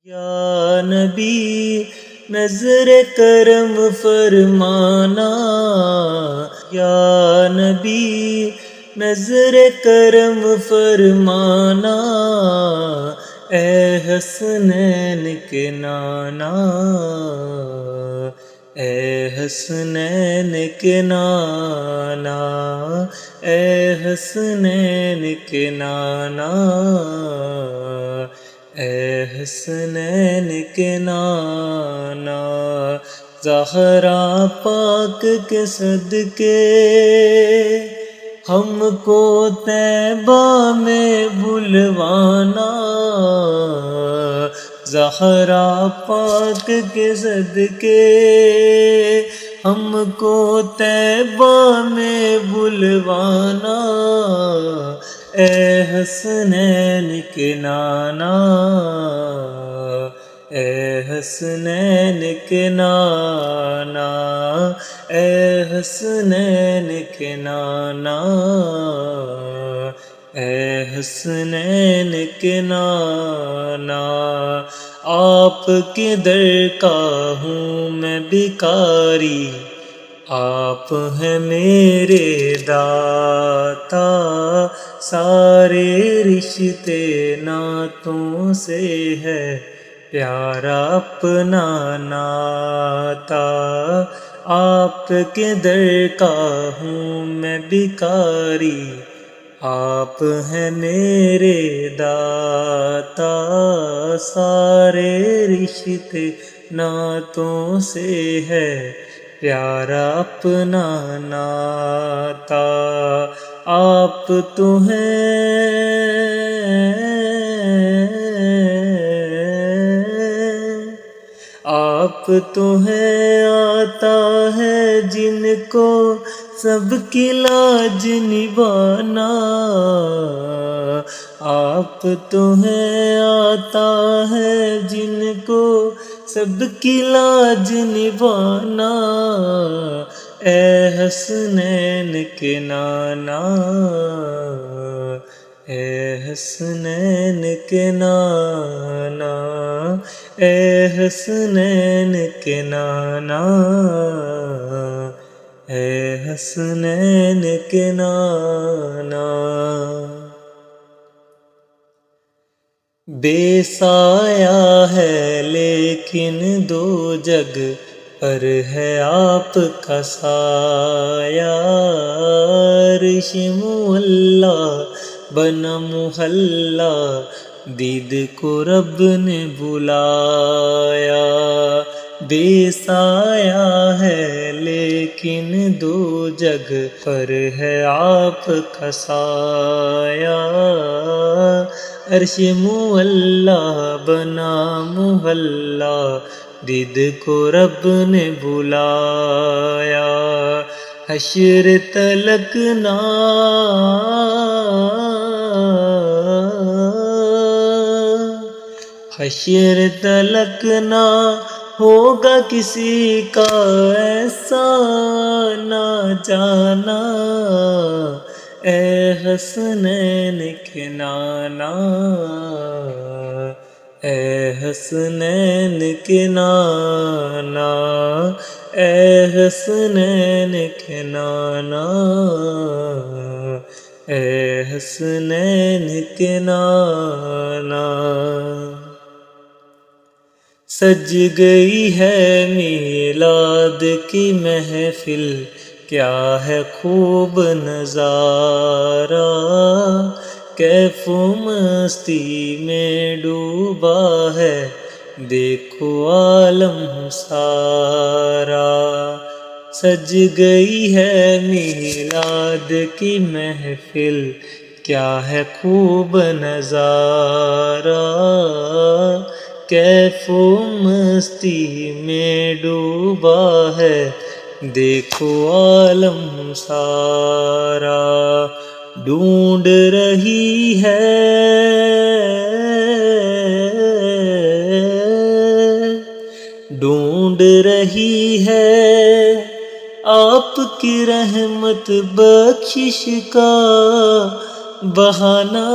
یا نبی نظر کرم فرمانا، یا نبی نظر کرم فرمانا، اے حسنین کے نانا، اے حسنین کے نانا، اے حسنین کے نانا، اے حسنین کے نانا، زہرا پاک کے صدقے ہم کو طیبہ میں بلوانا، زہرا پاک کے صدقے ہم کو طیبہ میں بلوانا، اے حسنین کے نانا، اے حسنین کے نانا، اے حسنین کے نانا، اے حسنین کے نانا، آپ کے در کا ہوں میں بھکاری، آپ ہیں میرے داتا، سارے رشتے ناتوں سے ہے پیارا اپنا ناتا، آپ کے در کا ہوں میں بھکاری، آپ ہیں میرے داتا، سارے رشتے ناتوں سے ہے پیارا اپنا ناتا، آپ تو ہیں آپ تو ہیں آتا ہے جن کو سب کی لاج نبھانا، آپ تو ہیں آتا ہے جن کو سب کی لاج نبھانا، اے حسنین کے نانا، اے حسنین کے نانا، اے حسنین کے نانا، اے حسنین کے نانا، بے سایہ ہے لیکن دو جگ پر ہے آپ کا سایہ، عرش معلا بنا محلہ، دید کو رب نے بلایا، بے سایہ ہے لیکن دو جگ پر ہے آپ کا سایہ، عرش معلا بنا محلہ، دید کو رب نے بلایا، حشر تلک نہ حشر تلک نہ ہوگا کسی کا ایسا نہ جانا، اے حسنین کے نانا، اے حسنین کے نانا، اے حسنین کے نانا، اے حسنین کے نانا، سج گئی ہے میلاد کی محفل، کیا ہے خوب نظارہ، کیف و مستی میں ڈوبا ہے دیکھو عالم سارا، سج گئی ہے میلاد کی محفل، کیا ہے خوب نظارہ، کیف و مستی میں ڈوبا ہے دیکھو عالم سارا، ڈھونڈ رہی ہے ڈھونڈ رہی ہے آپ کی رحمت بخشش کا بہانہ،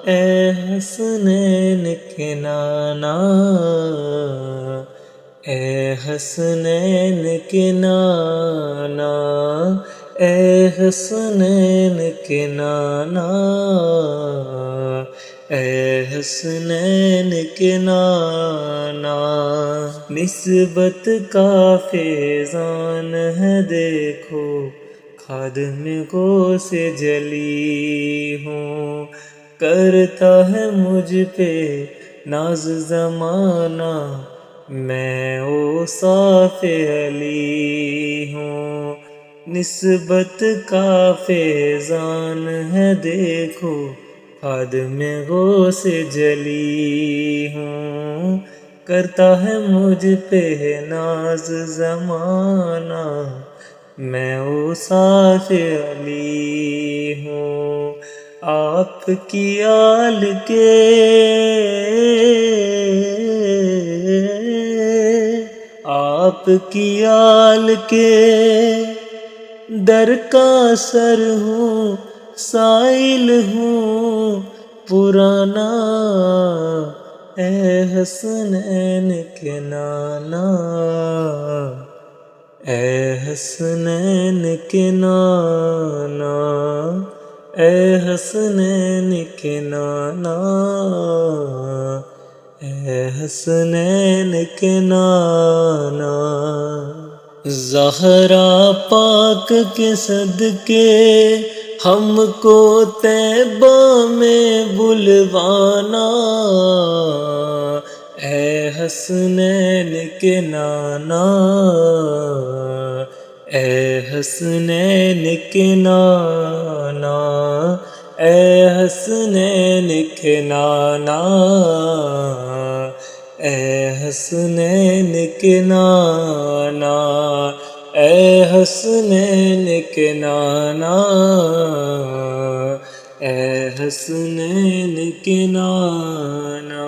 اے حسنین کے نانا، اے حسنین کے نانا، اے حسنین کے نانا، اے حسنین کے نانا۔ نسبت کا فیضان ہے دیکھو، خادم غوث سے جلی ہوں، کرتا ہے مجھ پہ ناز زمانہ، میں اوصاف علی ہوں۔ نسبت کا فیضان ہے دیکھو، خادم غوث سے جلی ہوں، کرتا ہے مجھ پہ ناز زمانہ، میں اوصاف علی ہوں۔ آپ کی آل کے آپ کی آل کے در کا سر ہوں، سائل ہوں پرانا، اے حسنین کے نانا، اے حسنین کے نانا، اے حسنین کے نانا، اے حسنین کے نانا۔ زہرا پاک کے صدقے ہم کو طیبہ میں بلوانا، اے حسنین کے نانا، اے حسنین کے نانا، اے حسنین کے نانا، اے حسنین کے نانا، اے حسنین کے نانا، اے حسنین کے نانا۔